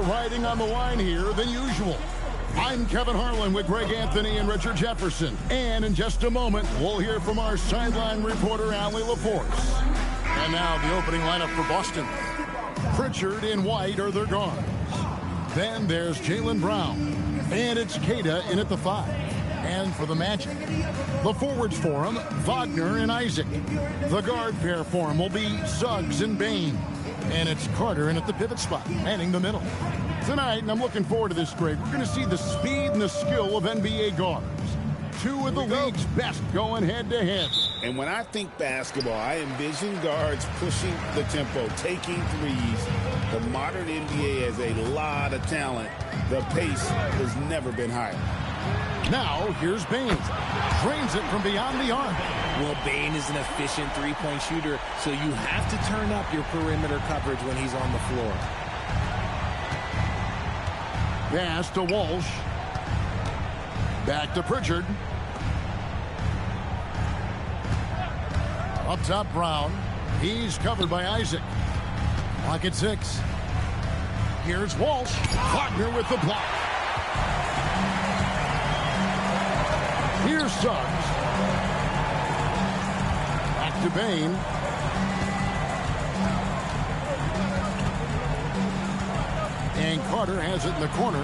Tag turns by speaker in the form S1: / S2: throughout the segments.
S1: riding on the line here than usual. I'm Kevin Harlan with Greg Anthony and Richard Jefferson. And in just a moment, we'll hear from our sideline reporter, Allie LaForce. And now the opening lineup for Boston. Pritchard and White are their guards. Then there's Jaylen Brown. And it's Queta in at the 5. And for the Magic, the forwards for him, Wagner and Isaac. The guard pair for him will be Suggs and Bane. And it's Carter in at the pivot spot, manning the middle. Tonight, and I'm looking forward to this, Greg, we're going to see the speed and the skill of NBA guards. Two of the league's best going head-to-head.
S2: And when I think basketball, I envision guards pushing the tempo, taking threes. The modern NBA has a lot of talent. The pace has never been higher.
S1: Now, here's Bane. Drains it from beyond the arc.
S3: Well, Bane is an efficient three-point shooter, so you have to turn up your perimeter coverage when he's on the floor.
S1: Pass to Walsh. Back to Pritchard. Up top, Brown. He's covered by Isaac. Pocket 6. Here's Walsh. Wagner with the block. Here's Suggs. Back to Bane. And Carter has it in the corner.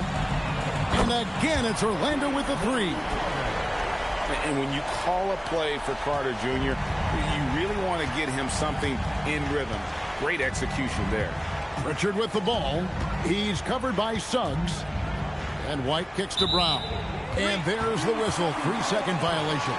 S1: And again, it's Orlando with the 3.
S2: And when you call a play for Carter Jr., you really want to get him something in rhythm. Great execution there.
S1: Pritchard with the ball. He's covered by Suggs. And White kicks to Brown. And there's the whistle. 3-second violation.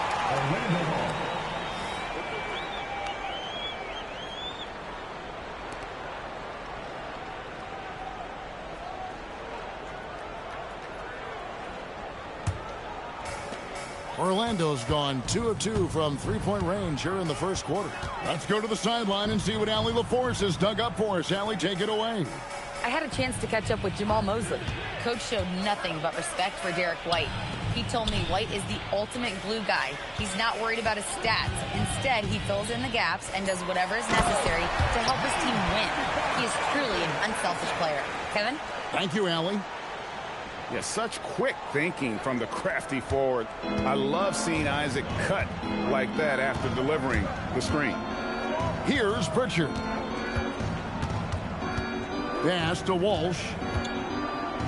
S1: Orlando's gone 2 of 2 from three-point range here in the first quarter. Let's go to the sideline and see what Allie LaForce has dug up for us. Allie, take it away.
S4: I had a chance to catch up with Jamal Mosley. Coach showed nothing but respect for Derek White. He told me White is the ultimate glue guy. He's not worried about his stats. Instead, he fills in the gaps and does whatever is necessary to help his team win. He is truly an unselfish player. Kevin?
S1: Thank you, Allie.
S2: Yeah, such quick thinking from the crafty forward. I love seeing Isaac cut like that after delivering the screen.
S1: Here's Pritchard. Pass to Walsh.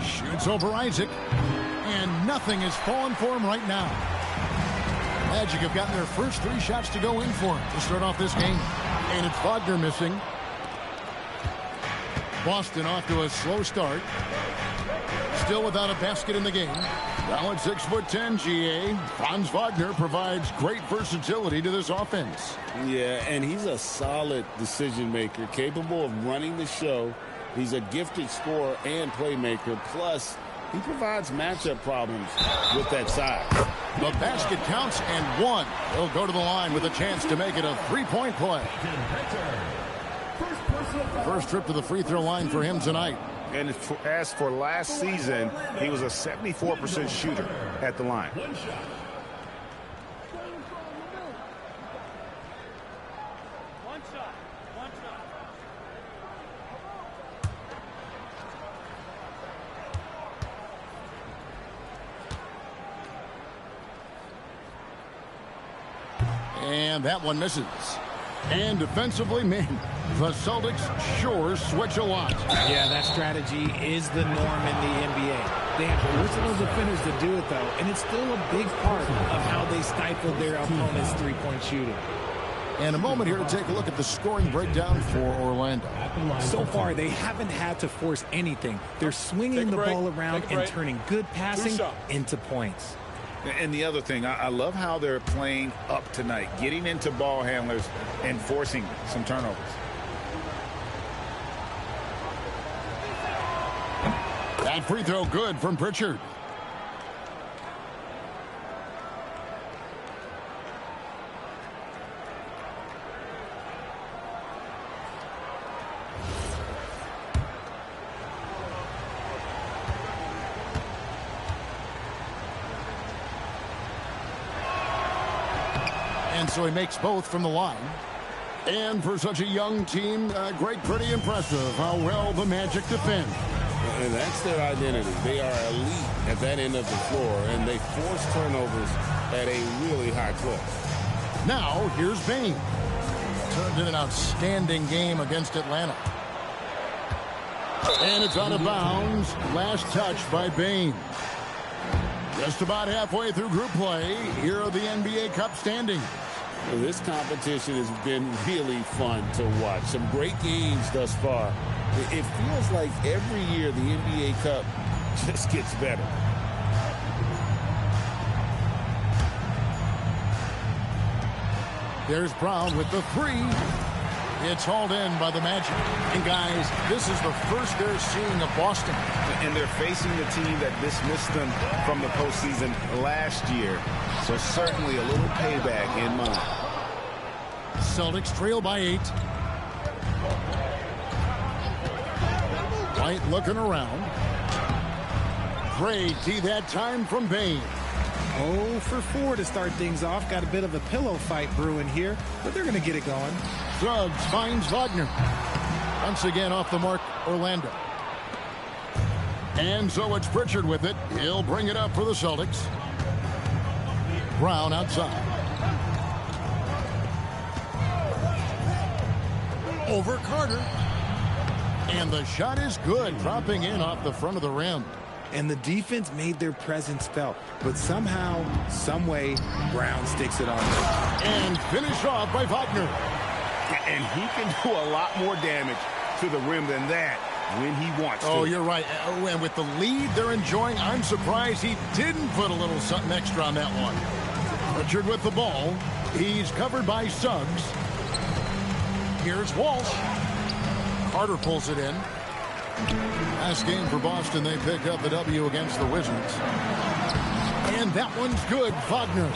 S1: Shoots over Isaac. And nothing is falling for him right now. Magic have gotten their first 3 shots to go in for him to start off this game. And it's Wagner missing. Boston off to a slow start. Still without a basket in the game. Now at 6'10", GA, Franz Wagner provides great versatility to this offense.
S2: Yeah, and he's a solid decision maker, capable of running the show. He's a gifted scorer and playmaker. Plus, he provides matchup problems with that size.
S1: The basket counts and 1. He'll go to the line with a chance to make it a 3-point play. First trip to the free throw line for him tonight.
S2: And as for last season, he was a 74% shooter at the line.
S1: And that one misses. And defensively, man, the Celtics sure switch a lot.
S3: Yeah, that strategy is the norm in the NBA. They have versatile defenders to do it, though, and it's still a big part of how they stifle their opponent's three-point shooting.
S1: And a moment here to take a look at the scoring breakdown for Orlando.
S3: So far, they haven't had to force anything. They're swinging the ball around and turning good passing into points.
S2: And the other thing, I love how they're playing up tonight, getting into ball handlers and forcing some turnovers.
S1: That free throw good from Pritchard. And so he makes both from the line. And for such a young team, great, pretty impressive how well the Magic defend.
S2: And that's their identity. They are elite at that end of the floor, and they force turnovers at a really high clip.
S1: Now, here's Bain. Turned in an outstanding game against Atlanta. And it's out of bounds. Last touch by Bain. Just about halfway through group play. Here are the NBA Cup standings.
S2: Well, this competition has been really fun to watch. Some great games thus far. It feels like every year the NBA Cup just gets better.
S1: There's Brown with the three. It's hauled in by the Magic. And guys, this is the first they're seeing of Boston.
S5: And they're facing the team that dismissed them from the postseason last year. So certainly a little payback in mind.
S1: Celtics trail by 8. White looking around. Great D that time from Bain.
S3: 0 for 4 to start things off. Got a bit of a pillow fight brewing here, but they're going to get it going.
S1: Suggs finds Wagner. Once again off the mark, Orlando. And so it's Pritchard with it. He'll bring it up for the Celtics. Brown outside. Over Carter. And the shot is good, dropping in off the front of the rim.
S3: And the defense made their presence felt. But somehow, someway, Brown sticks it on them.
S1: And finished off by Wagner.
S5: And he can do a lot more damage to the rim than that when he wants to.
S1: Oh, you're right. And with the lead they're enjoying, I'm surprised he didn't put a little something extra on that one. Pritchard with the ball. He's covered by Suggs. Here's Walsh. Carter pulls it in. Last game for Boston, they picked up the W against the Wizards. And that one's good, Wagner.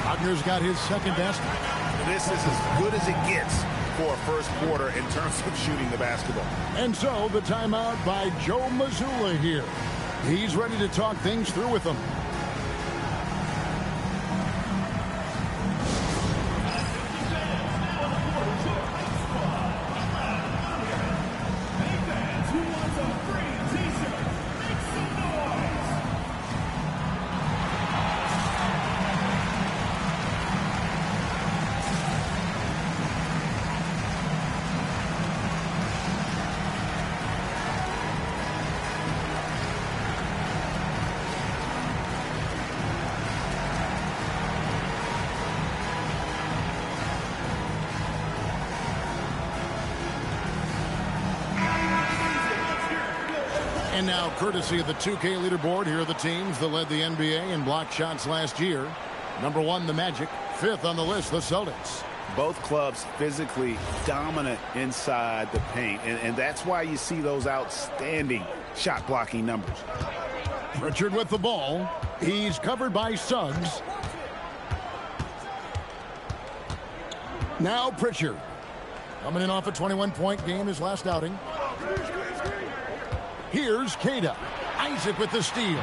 S1: Wagner's got his second best.
S5: This is as good as it gets for a first quarter in terms of shooting the basketball.
S1: And so the timeout by Joe Mazzulla here. He's ready to talk things through with them. And now, courtesy of the 2K leaderboard, here are the teams that led the NBA in block shots last year. Number 1, the Magic. 5th on the list, the Celtics.
S5: Both clubs physically dominant inside the paint. And that's why you see those outstanding shot blocking numbers.
S1: Pritchard with the ball. He's covered by Suggs. Now Pritchard. Coming in off a 21-point game his last outing. Here's Cada. Isaac with the steal.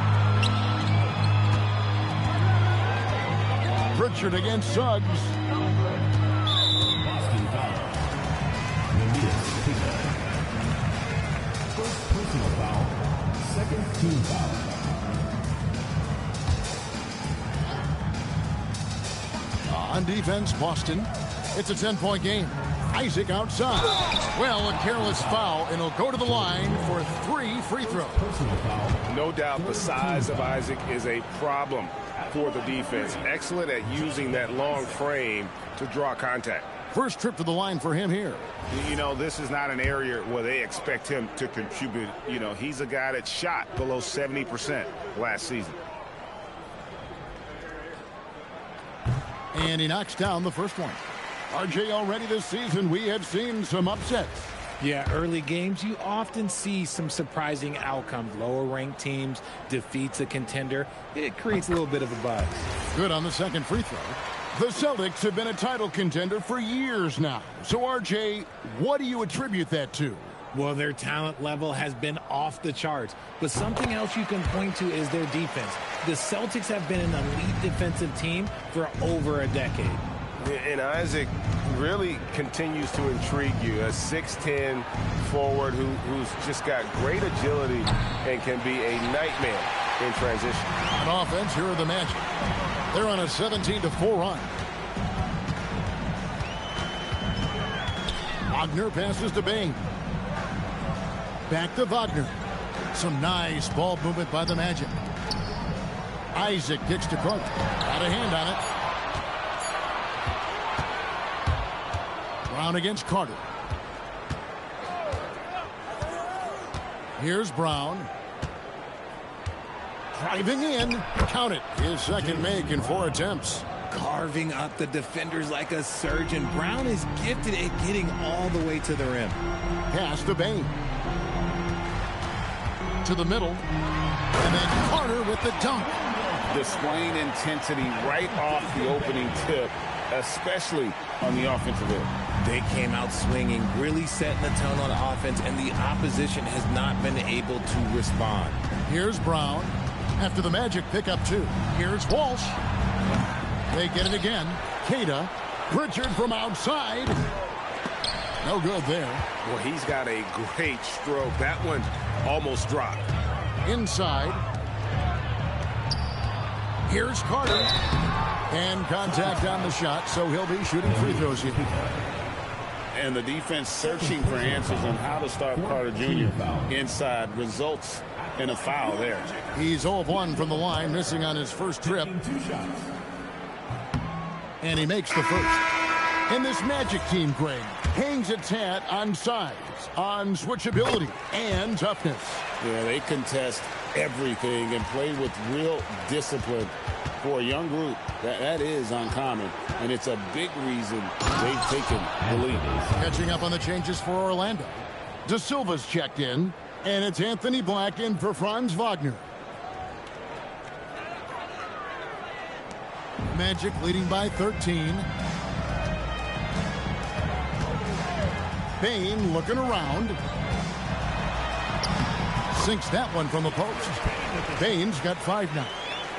S1: Pritchard against Suggs.
S6: Boston foul. First personal foul. Second team foul.
S1: On defense, Boston. It's a 10-point game. Isaac outside. Well, a careless foul, and he'll go to the line for 3 free throws.
S5: No doubt the size of Isaac is a problem for the defense. Excellent at using that long frame to draw contact.
S1: First trip to the line for him here.
S5: You know, this is not an area where they expect him to contribute. You know, he's a guy that shot below 70% last season.
S1: And he knocks down the first one. RJ, already this season, we have seen some upsets.
S3: Yeah, early games, you often see some surprising outcomes. Lower-ranked teams defeats a contender. It creates a little bit of a buzz.
S1: Good on the second free throw. The Celtics have been a title contender for years now. So, RJ, what do you attribute that to?
S3: Well, their talent level has been off the charts. But something else you can point to is their defense. The Celtics have been an elite defensive team for over a decade.
S5: And Isaac really continues to intrigue you. A 6'10 forward who's just got great agility and can be a nightmare in transition.
S1: On offense, here are the Magic. They're on a 17-4 run. Wagner passes to Bain. Back to Wagner. Some nice ball movement by the Magic. Isaac kicks to Carter. Got a hand on it. Brown against Carter. Here's Brown. Driving in. Count it. His second make in 4 attempts.
S3: Carving up the defenders like a surgeon. Brown is gifted at getting all the way to the rim.
S1: Pass to Bain. To the middle. And then Carter with the dunk.
S2: Displaying intensity right off the opening tip, especially on the offensive end.
S3: They came out swinging, really setting the tone on offense, and the opposition has not been able to respond.
S1: Here's Brown. After the Magic pick up 2. Here's Walsh. They get it again. Cada. Pritchard from outside. No good there.
S5: Well, he's got a great stroke. That one almost dropped.
S1: Inside. Here's Carter. And contact on the shot, so he'll be shooting free throws here.
S2: And the defense searching for answers on how to stop Carter Jr. inside results in a foul there.
S1: He's 0 of 1 from the line, missing on his first trip. And he makes the first. And this Magic team, Greg, hangs its hat on size, on switchability, and toughness.
S2: Yeah, they contest everything and play with real discipline. For a young group, that is uncommon, and it's a big reason they've taken the lead.
S1: Catching up on the changes for Orlando. De Silva's checked in, and it's Anthony Black in for Franz Wagner. Magic leading by 13. Bain looking around. Sinks that one from the post. Bain's got 5 now.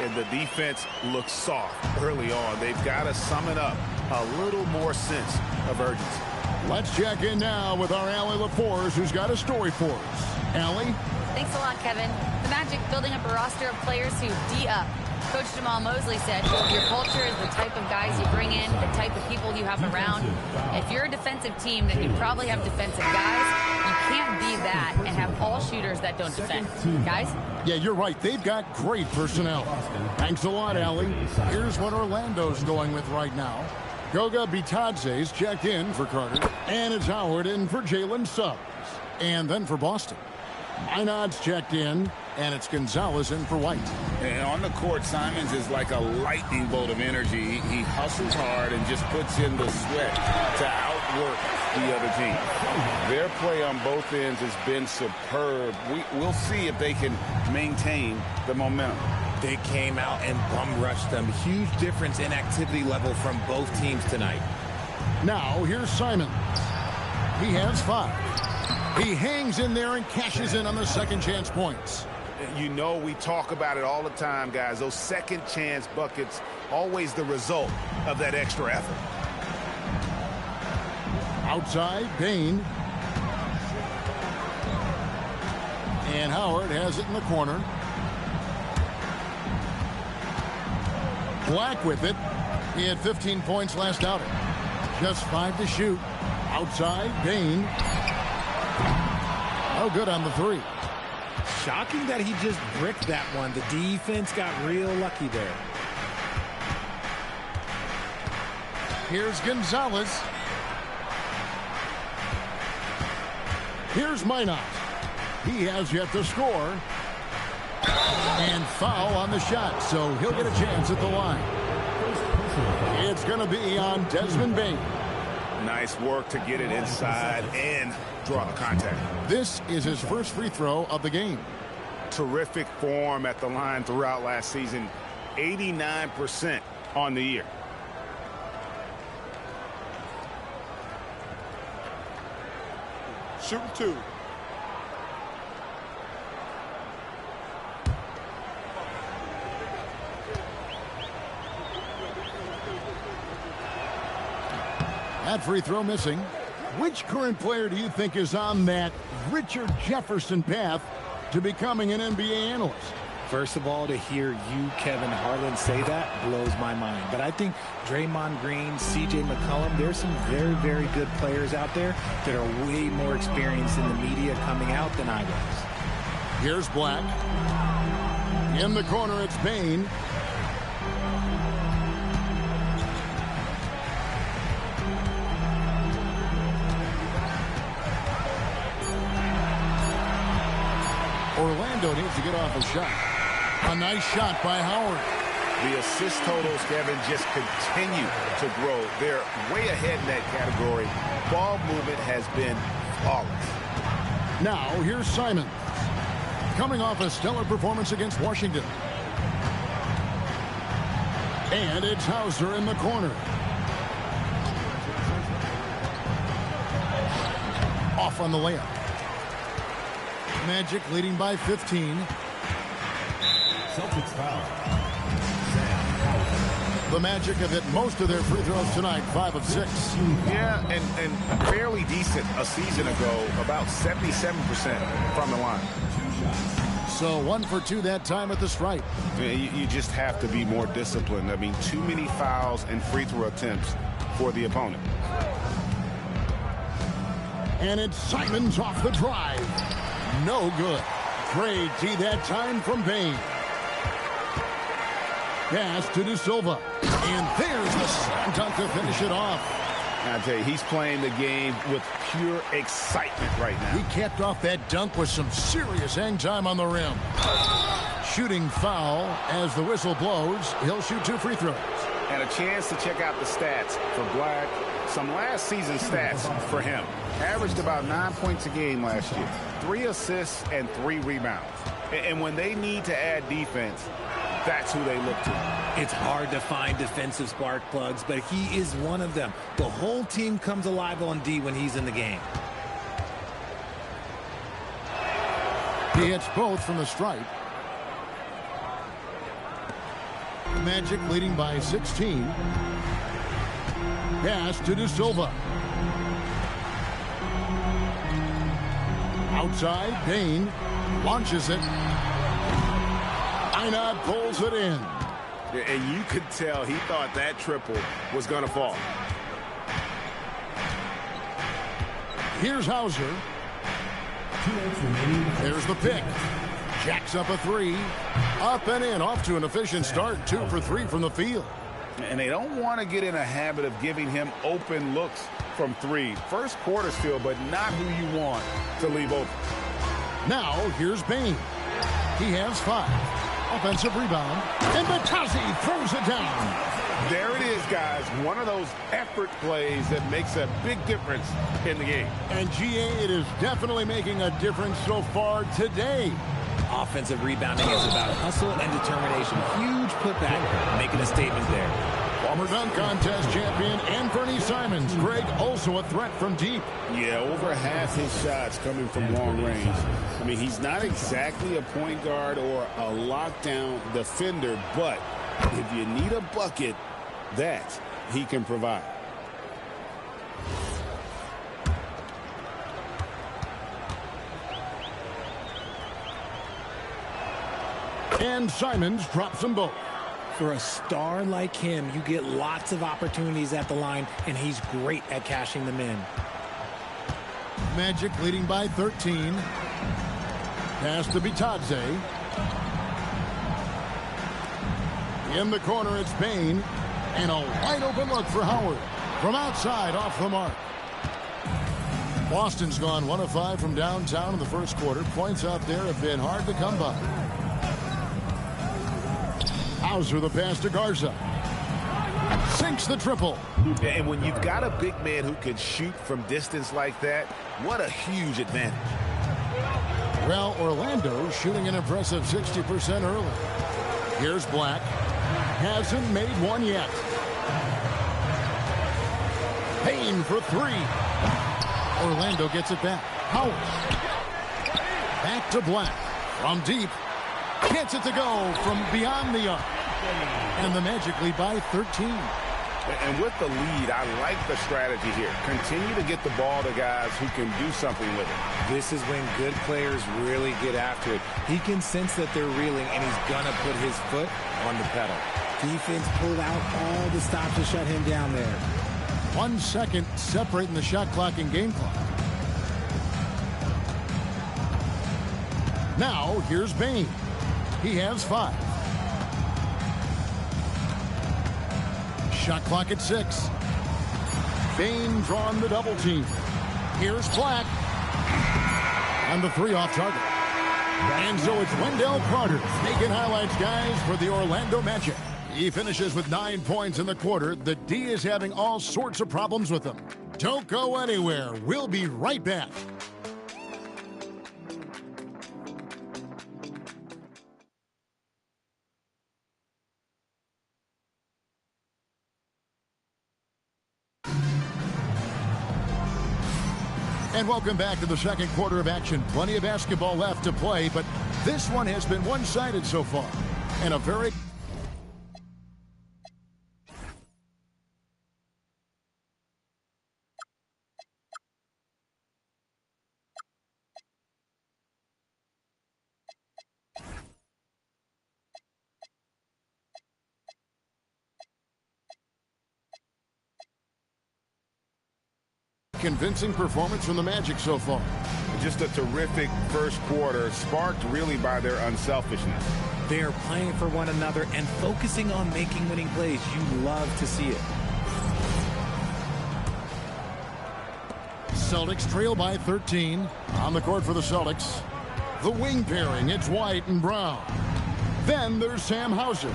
S5: And the defense looks soft early on. They've got to summon up a little more sense of urgency.
S1: Let's check in now with our Allie LaForce, who's got a story for us. Allie?
S4: Thanks a lot, Kevin. The Magic building up a roster of players who D up. Coach Jamal Mosley said, your culture is the type of guys you bring in, the type of people you have around. If you're a defensive team, then you probably have defensive guys. You can't be that and have all shooters that don't defend. Guys?
S1: Yeah, you're right. They've got great personnel. Thanks a lot, Allie. Here's what Orlando's going with right now. Goga Bitadze's checked in for Carter. And it's Howard in for Jalen Suggs. And then for Boston. Minot's checked in. And it's Gonzalez in for White.
S2: And on the court, Simons is like a lightning bolt of energy. He hustles hard and just puts in the sweat to outwork the other team. Their play on both ends has been superb. We'll see if they can maintain the momentum.
S3: They came out and bum rushed them. Huge difference in activity level from both teams tonight.
S1: Now, here's Simons. He has 5. He hangs in there and cashes in on the second chance points.
S5: You know, we talk about it all the time, guys. Those second chance buckets, always the result of that extra effort.
S1: Outside, Bain. And Howard has it in the corner. Black with it. He had 15 points last outing. Just 5 to shoot. Outside, Bain. No good on the 3.
S3: Shocking that he just bricked that one. The defense got real lucky there.
S1: Here's Gonzalez. Here's Minot. He has yet to score. And foul on the shot, so he'll get a chance at the line. It's going to be on Desmond Bain.
S5: Nice work to get it inside and draw the contact.
S1: This is his first free throw of the game.
S5: Terrific form at the line throughout last season. 89% on the year. Shooting 2.
S1: That free throw missing. Which current player do you think is on that Richard Jefferson path to becoming an NBA analyst?
S3: First of all, to hear you, Kevin Harlan, say that blows my mind. But I think Draymond Green, C.J. McCollum, there's some very, very good players out there that are way more experienced in the media coming out than I was.
S1: Here's Black. In the corner, it's Bain. Orlando needs to get off a shot. A nice shot by Howard.
S5: The assist totals, Kevin, just continue to grow. They're way ahead in that category. Ball movement has been flawless.
S1: Now, here's Simons. Coming off a stellar performance against Washington. And it's Hauser in the corner. Off on the layup. Magic leading by 15.
S6: Celtics foul.
S1: The Magic have hit most of their free throws tonight, 5 of 6.
S5: Yeah, and fairly decent a season ago, about 77% from the line.
S1: So 1 for 2 that time at the stripe.
S5: You just have to be more disciplined. I mean, too many fouls and free throw attempts for the opponent.
S1: And it's Simons off the drive. No good. Great D that time from Bain. Pass to De Silva. And there's the slam dunk to finish it off.
S5: I tell you, he's playing the game with pure excitement right now.
S1: He capped off that dunk with some serious hang time on the rim. Shooting foul as the whistle blows. He'll shoot 2 free throws.
S5: And a chance to check out the stats for Black. Some last season stats for him. Averaged about 9 points a game last year. 3 assists and 3 rebounds. And when they need to add defense, that's who they look to.
S3: It's hard to find defensive spark plugs, but he is one of them. The whole team comes alive on D when he's in the game.
S1: He hits both from the stripe. Magic leading by 16. Pass to De Silva. Outside, Bain launches it. Einad pulls it in.
S5: And you could tell he thought that triple was going to fall.
S1: Here's Hauser. There's the pick. Jacks up a 3. Up and in. Off to an efficient start. 2 for 3 from the field.
S5: And they don't want to get in a habit of giving him open looks from 3. First quarter still, but not who you want to leave open.
S1: Now, here's Bain. He has 5. Offensive rebound. And Batazzi throws it down.
S5: There it is, guys. One of those effort plays that makes a big difference in the game.
S1: And GA, it is definitely making a difference so far today.
S3: Offensive rebounding is about hustle and determination. Huge putback, making a statement there.
S1: Former dunk contest champion Anthony Simons. Greg also a threat from deep.
S2: Yeah, over half his shots coming from long range. I mean, he's not exactly a point guard or a lockdown defender, but if you need a bucket, that he can provide.
S1: And Simons drops them both.
S3: For a star like him, you get lots of opportunities at the line, and he's great at cashing them in.
S1: Magic leading by 13. Pass to Batazzi. In the corner, it's Bain. And a wide open look for Howard. From outside, off the mark. Boston's gone 1 of 5 from downtown in the first quarter. Points out there have been hard to come by. Hauser the pass to Garza. Sinks the triple.
S5: And when you've got a big man who can shoot from distance like that, what a huge advantage.
S1: Well, Orlando shooting an impressive 60% early. Here's Black. Hasn't made one yet. Payne for 3. Orlando gets it back. Howard. Back to Black. From deep. Gets it to go from beyond the arc. And the Magic lead by 13.
S5: And with the lead, I like the strategy here. Continue to get the ball to guys who can do something with it.
S3: This is when good players really get after it. He can sense that they're reeling, and he's going to put his foot on the pedal. Defense pulled out all the stops to shut him down there.
S1: 1 second separating the shot clock and game clock. Now, here's Bain. He has 5. Shot clock at 6. Bain drawn the double team. Here's Black. And the 3 off target. And so it's Wendell Carter making highlights, guys, for the Orlando Magic. He finishes with 9 points in the quarter. The D is having all sorts of problems with him. Don't go anywhere. We'll be right back. And welcome back to the second quarter of action. Plenty of basketball left to play, but this one has been one-sided so far. And a very... convincing performance from the Magic so far.
S5: Just a terrific first quarter, sparked really by their unselfishness.
S3: They are playing for one another and focusing on making winning plays. You love to see it.
S1: Celtics trail by 13. On the court for the Celtics. The wing pairing, it's White and Brown. Then there's Sam Hauser.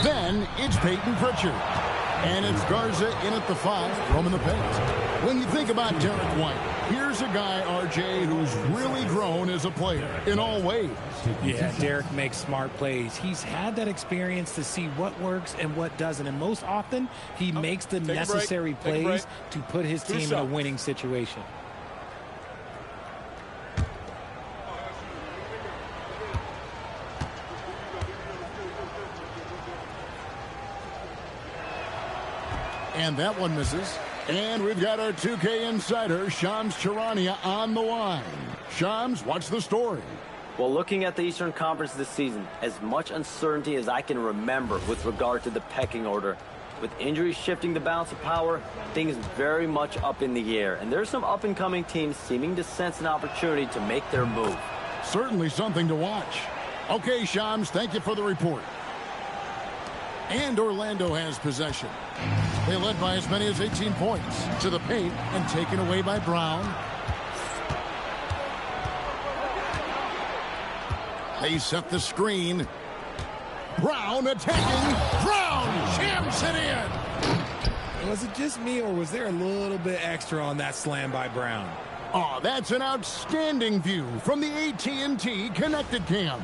S1: Then it's Peyton Pritchard. And it's Garza in at the 5, roaming the paint. When you think about Derek White, here's a guy, RJ, who's really grown as a player in all ways.
S3: Yeah, Derek makes smart plays. He's had that experience to see what works and what doesn't. And most often, he makes the necessary plays to put his team in a winning situation.
S1: And that one misses. And we've got our 2K insider, Shams Charania, on the line. Shams, what's the story?
S7: Well, looking at the Eastern Conference this season, as much uncertainty as I can remember with regard to the pecking order. With injuries shifting the balance of power, things very much up in the air. And there's some up-and-coming teams seeming to sense an opportunity to make their move.
S1: Certainly something to watch. Okay, Shams, thank you for the report. And Orlando has possession. They led by as many as 18 points to the paint and taken away by Brown. They set the screen. Brown attacking. Brown jams it in.
S3: Was it just me, or was there a little bit extra on that slam by Brown?
S1: Oh, that's an outstanding view from the AT&T Connected Cam.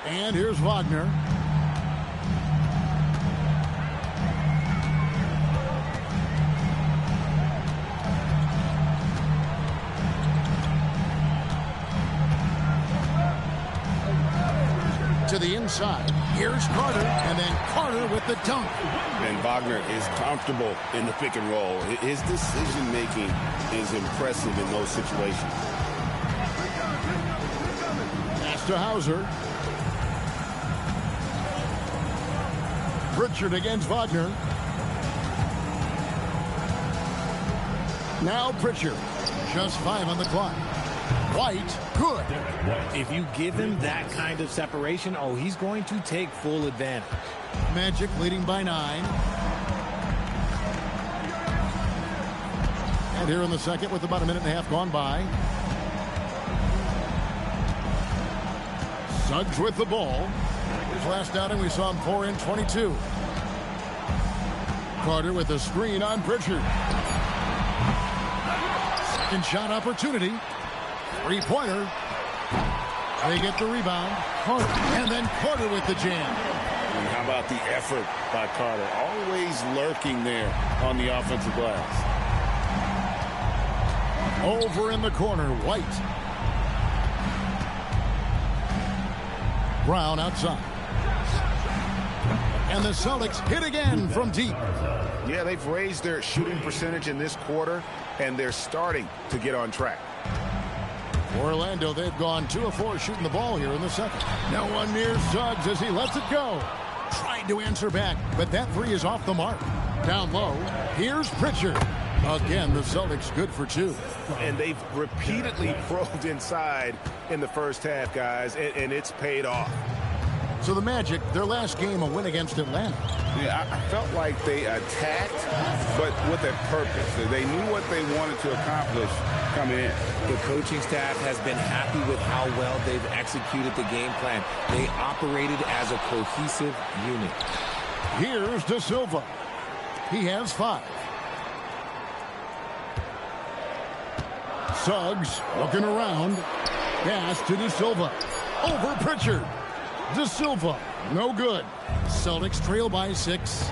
S1: And here's Wagner. To the inside. Here's Carter, and then Carter with the dunk.
S2: And Wagner is comfortable in the pick and roll. His decision-making is impressive in those situations.
S1: Pass to Hauser. Pritchard against Wagner. Now Pritchard. Just 5 on the clock. White, good.
S3: If you give him that kind of separation, oh, he's going to take full advantage.
S1: Magic leading by 9. And here in the second with about a minute and a half gone by. Suggs with the ball. His last outing we saw him pour in 22. Carter with a screen on Pritchard. Second shot opportunity. Three-pointer. They get the rebound. Carter. And then Carter with the jam.
S2: And how about the effort by Carter? Always lurking there on the offensive glass.
S1: Over in the corner, White. Brown outside. And the Celtics hit again from deep.
S5: Yeah, they've raised their shooting percentage in this quarter, and they're starting to get on track.
S1: Orlando, they've gone 2 of 4 shooting the ball here in the second. No one near Suggs as he lets it go. Tried to answer back, but that three is off the mark. Down low, here's Pritchard. Again, the Celtics good for 2.
S5: And they've repeatedly probed inside in the first half, guys, and it's paid off.
S1: So the Magic, their last game, a win against Atlanta.
S5: Yeah, I felt like they attacked, but with a purpose. They knew what they wanted to accomplish coming in.
S3: The coaching staff has been happy with how well they've executed the game plan. They operated as a cohesive unit.
S1: Here's De Silva. He has 5. Suggs looking around. Pass to De Silva. Over Pritchard. De Silva, no good. Celtics trail by 6.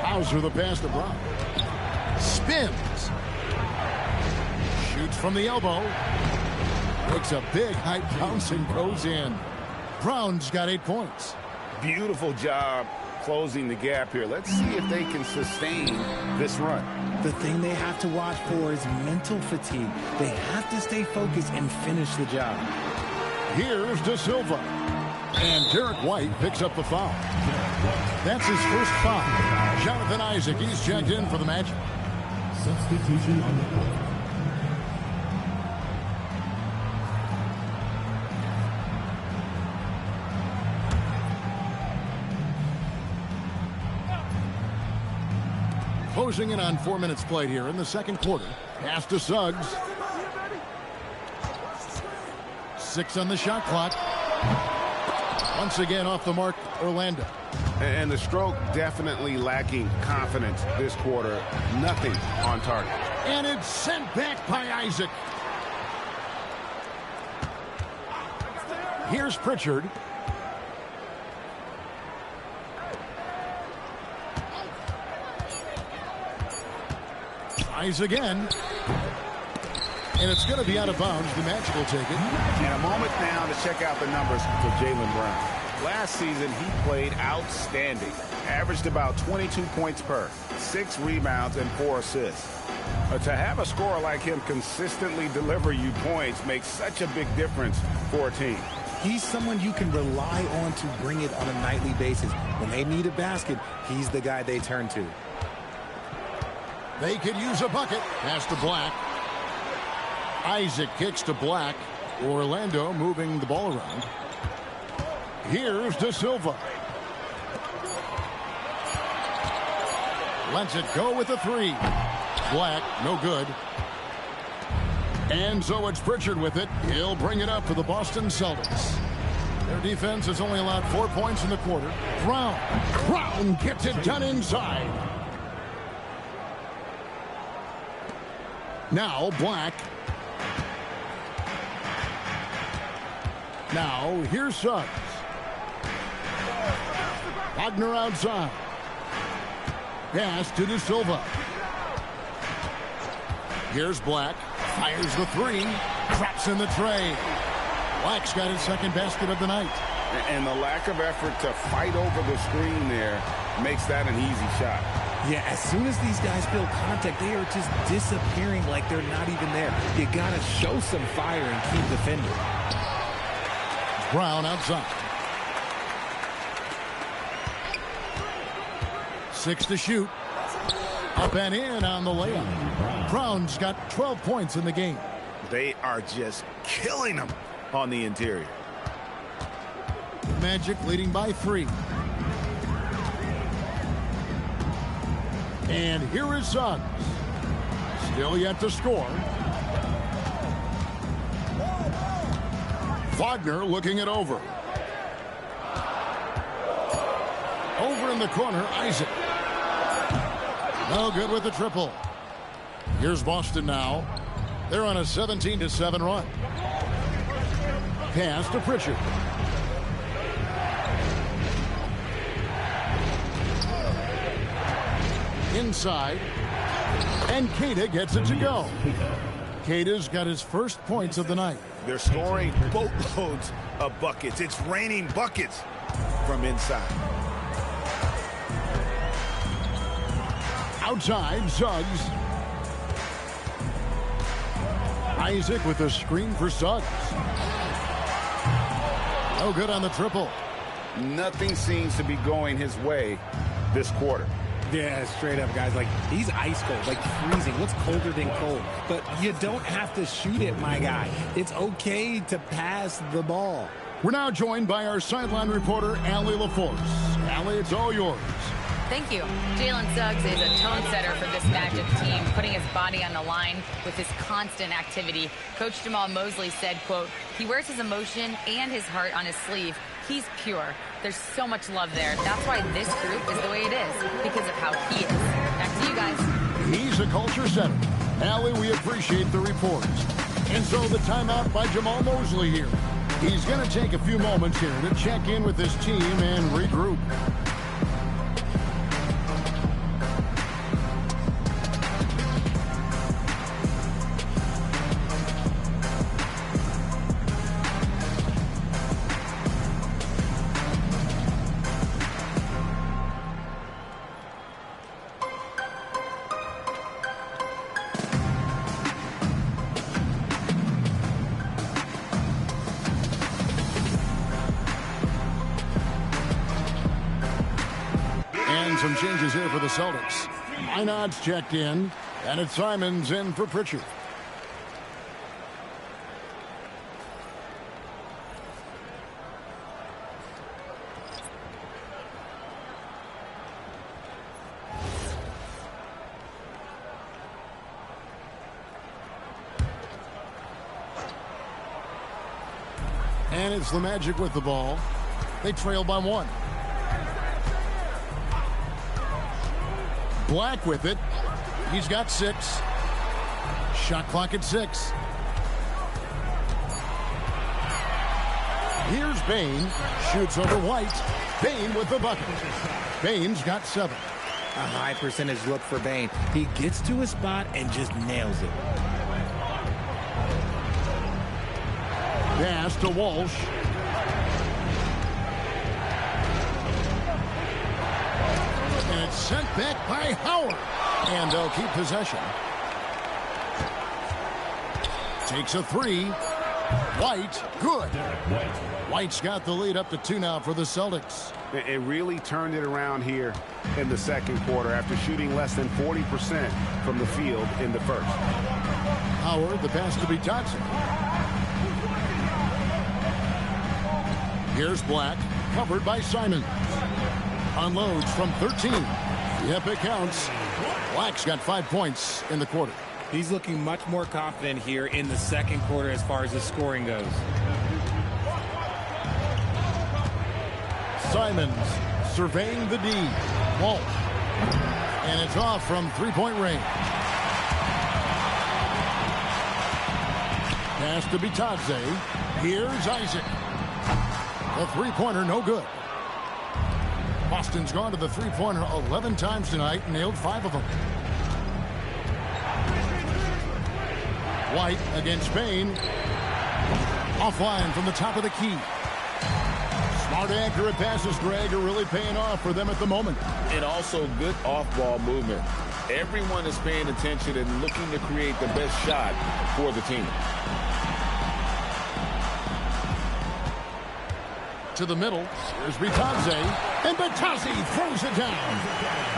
S1: Hauser the pass to Brown. Spins. Shoots from the elbow. Makes a big height bounce and goes in. Brown's got 8 points.
S5: Beautiful job closing the gap here. Let's see if they can sustain this run.
S3: The thing they have to watch for is mental fatigue. They have to stay focused and finish the job.
S1: Here's De Silva. And Derek White picks up the foul. That's his first foul. Jonathan Isaac, he's checked in for the Magic.
S6: Substitution on the court.
S1: Closing in on 4 minutes played here in the second quarter. Pass to Suggs. 6 on the shot clock. Once again off the mark, Orlando.
S5: And the stroke definitely lacking confidence this quarter. Nothing on target.
S1: And it's sent back by Isaac. Here's Pritchard. Tries again. And it's going to be out of bounds. The Magic will take it.
S5: And a moment now to check out the numbers for Jaylen Brown. Last season, he played outstanding. Averaged about 22 points per, 6 rebounds, and 4 assists. To have a scorer like him consistently deliver you points makes such a big difference for a team.
S3: He's someone you can rely on to bring it on a nightly basis. When they need a basket, he's the guy they turn to.
S1: They could use a bucket. Pass to Black. Isaac kicks to Black. Orlando moving the ball around. Here's De Silva. Lets it go with a 3. Black, no good. And so it's Pritchard with it. He'll bring it up for the Boston Celtics. Their defense has only allowed 4 points in the quarter. Brown gets it done inside. Now Black. Now here's Suggs. Wagner outside. Pass to De Silva. Here's Black. Fires the 3. Drops in the tray. Black's got his second basket of the night.
S5: And the lack of effort to fight over the screen there makes that an easy shot.
S3: Yeah, as soon as these guys feel contact, they are just disappearing like they're not even there. You got to show some fire and keep defending.
S1: Brown outside. 6 to shoot. Up and in on the layup. Brown's got 12 points in the game.
S5: They are just killing them on the interior.
S1: Magic leading by 3. And here is Suggs. Still yet to score. Wagner looking it over. Over in the corner, Isaac. No good with the triple. Here's Boston now. They're on a 17-7 run. Pass to Pritchard. Inside. And Keita gets it to go. Cada's got his first points of the night.
S5: They're scoring boatloads of buckets. It's raining buckets from inside.
S1: Outside, Suggs. Isaac with a screen for Suggs. No good on the triple.
S2: Nothing seems to be going his way this quarter.
S3: Yeah, straight up, guys. Like, he's ice cold, like freezing. What's colder than cold? But you don't have to shoot it, my guy. It's okay to pass the ball.
S1: We're now joined by our sideline reporter, Allie LaForce. Allie, it's all yours.
S4: Thank you. Jalen Suggs is a tone setter for this Magic team, putting his body on the line with his constant activity. Coach Jamal Mosley said, quote, he wears his emotion and his heart on his sleeve. He's pure. There's so much love there. That's why this group is the way it is, because of how he is. Back to you guys.
S1: He's a culture setter. Allie, we appreciate the reports. And so the timeout by Jamal Mosley here. He's going to take a few moments here to check in with his team and regroup. Some changes here for the Celtics. Minot's checked in, and it's Simons in for Pritchard. And it's the Magic with the ball. They trail by 1. Black with it. He's got 6. Shot clock at 6. Here's Bane. Shoots over White. Bane with the bucket. Bane's got 7.
S3: A high percentage look for Bane. He gets to his spot and just nails it.
S1: Pass to Walsh. And it's sent back by Howard. And they'll keep possession. Takes a 3. White, good. White's got the lead up to 2 now for the Celtics.
S5: It really turned it around here in the second quarter after shooting less than 40% from the field in the first.
S1: Howard, the pass to Bitadze. Here's Black, covered by Simons. Unloads from 13. Yep, it counts. Black's got 5 points in the quarter.
S3: He's looking much more confident here in the second quarter as far as his scoring goes.
S1: Simons surveying the D. Walsh. And it's off from three-point range. Pass to Bitadze. Here's Isaac. The three-pointer, no good. Boston's gone to the three-pointer 11 times tonight, nailed 5 of them. White against Bane. Offline from the top of the key. Smart, accurate passes, Greg, are really paying off for them at the moment.
S2: And also good off-ball movement. Everyone is paying attention and looking to create the best shot for the team.
S1: To the middle. Here's Bitadze. And Bitadze throws it down.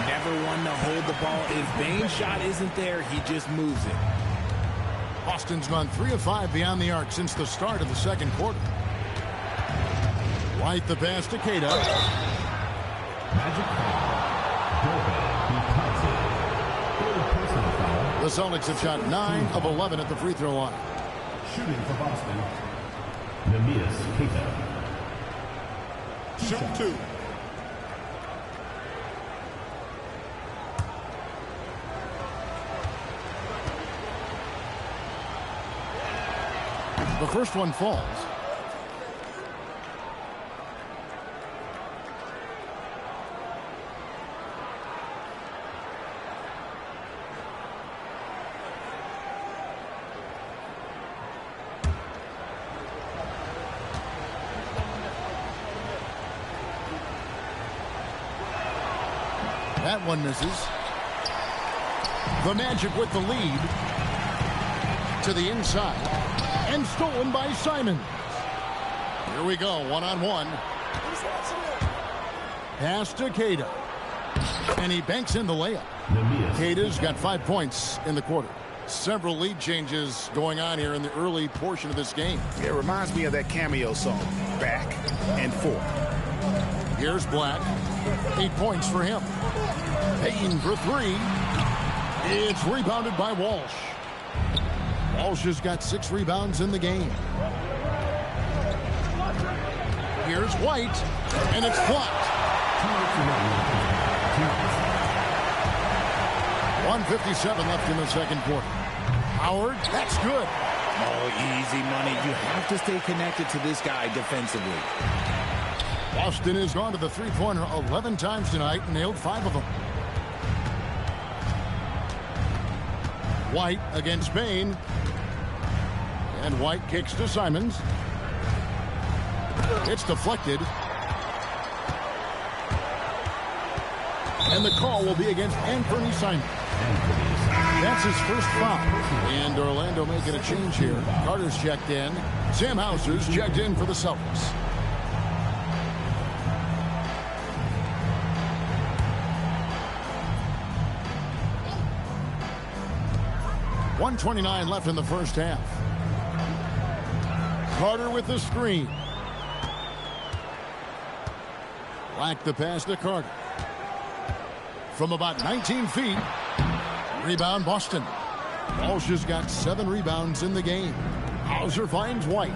S3: Never one to hold the ball. If Bane's shot isn't there, he just moves it.
S1: Boston's gone 3 of 5 beyond the arc since the start of the second quarter. White the pass to Cada. The Celtics have shot 9 of 11 at the free throw line.
S6: Shooting for Boston, Cada.
S1: Shoot 2. The first one falls. That one misses. The Magic with the lead. To the inside. And stolen by Simon. Here we go, one-on-one. Pass to Cada. And he banks in the layup. Cada's got 5 points in the quarter. Several lead changes going on here in the early portion of this game.
S5: It reminds me of that cameo song, Back and Forth.
S1: Here's Black. 8 points for him. Payton for 3. It's rebounded by Walsh. Walsh has got 6 rebounds in the game. Here's White, and it's blocked. 1:57 left in the second quarter. Howard, that's good.
S3: Oh, easy money. You have to stay connected to this guy defensively.
S1: Boston has gone to the three-pointer 11 times tonight and nailed 5 of them. White against Bain. And White kicks to Simons. It's deflected. And the call will be against Anthony Simons. That's his first foul. And Orlando making a change here. Carter's checked in. Sam Hauser's checked in for the Celtics. .129 left in the first half. Carter with the screen. Black the pass to Carter. From about 19 feet. Rebound Boston. Walsh has got 7 rebounds in the game. Hauser finds White.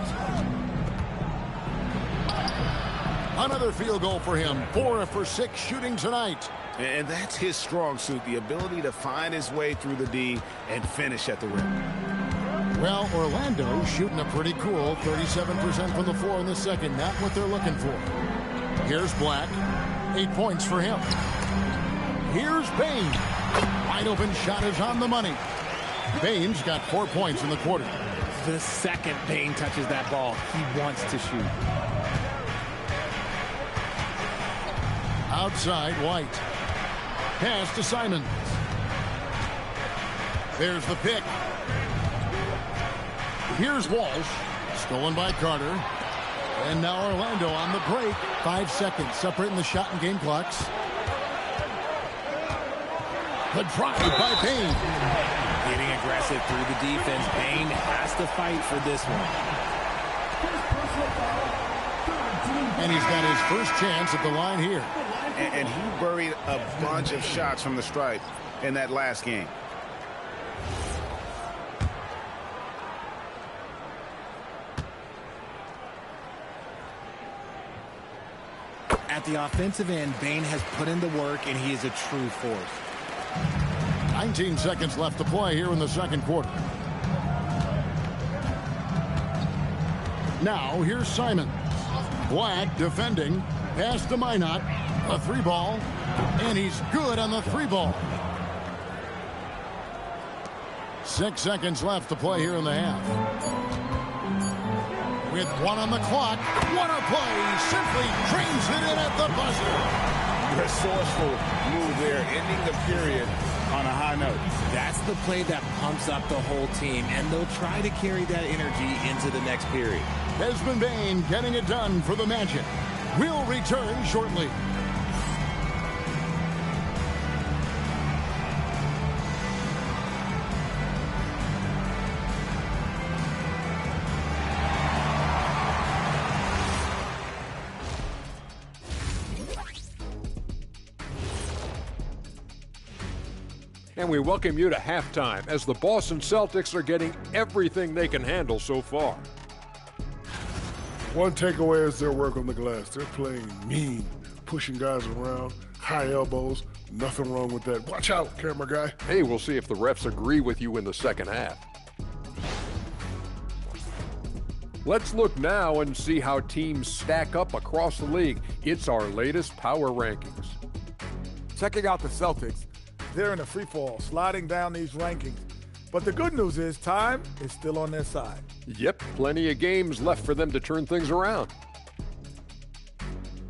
S1: Another field goal for him. 4 for 6 shooting tonight.
S5: And that's his strong suit, the ability to find his way through the D and finish at the rim.
S1: Well, Orlando shooting a pretty cool 37% from the floor in the second. Not what they're looking for. Here's Black. 8 points for him. Here's Bain. Wide open shot is on the money. Bain's got 4 points in the quarter.
S3: The second Bain touches that ball, he wants to shoot.
S1: Outside, White. Pass to Simons. There's the pick. Here's Walsh. Stolen by Carter. And now Orlando on the break. 5 seconds separating the shot and game clocks. The drive by Bain.
S3: Getting aggressive through the defense. Bain has to fight for this one.
S1: And he's got his first chance at the line here.
S5: And he buried a bunch of shots from the stripe in that last game.
S3: At the offensive end, Bain has put in the work, and he is a true force.
S1: 19 seconds left to play here in the second quarter. Now, here's Simon. Black defending. Pass to Minot. A 3-ball. And he's good on the 3-ball. 6 seconds left to play here in the half. With 1 on the clock. What a play. Simply drains it in at the buzzer.
S2: Resourceful move there, ending the period on a high note.
S3: That's the play that pumps up the whole team, and they'll try to carry that energy into the next period.
S1: Desmond Bain getting it done for the Magic. We'll return shortly.
S8: And we welcome you to halftime as the Boston Celtics are getting everything they can handle so far.
S6: One takeaway is their work on the glass. They're playing mean, pushing guys around, high elbows. Nothing wrong with that. Watch out, camera guy.
S8: Hey, we'll see if the refs agree with you in the second half. Let's look now and see how teams stack up across the league. It's our latest power rankings.
S9: Checking out the Celtics, they're in a free fall, sliding down these rankings. But the good news is time is still on their side.
S8: Yep, plenty of games left for them to turn things around.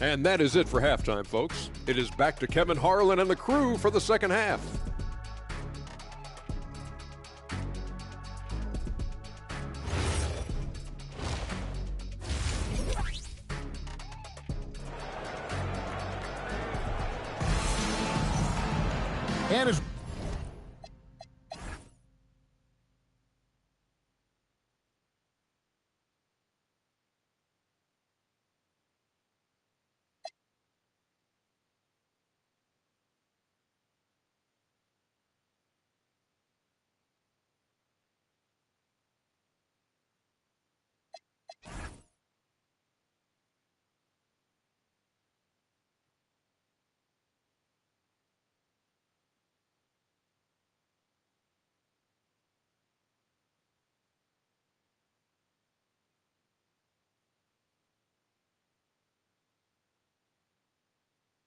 S8: And that is it for halftime, folks. It is back to Kevin Harlan and the crew for the second half.
S1: And his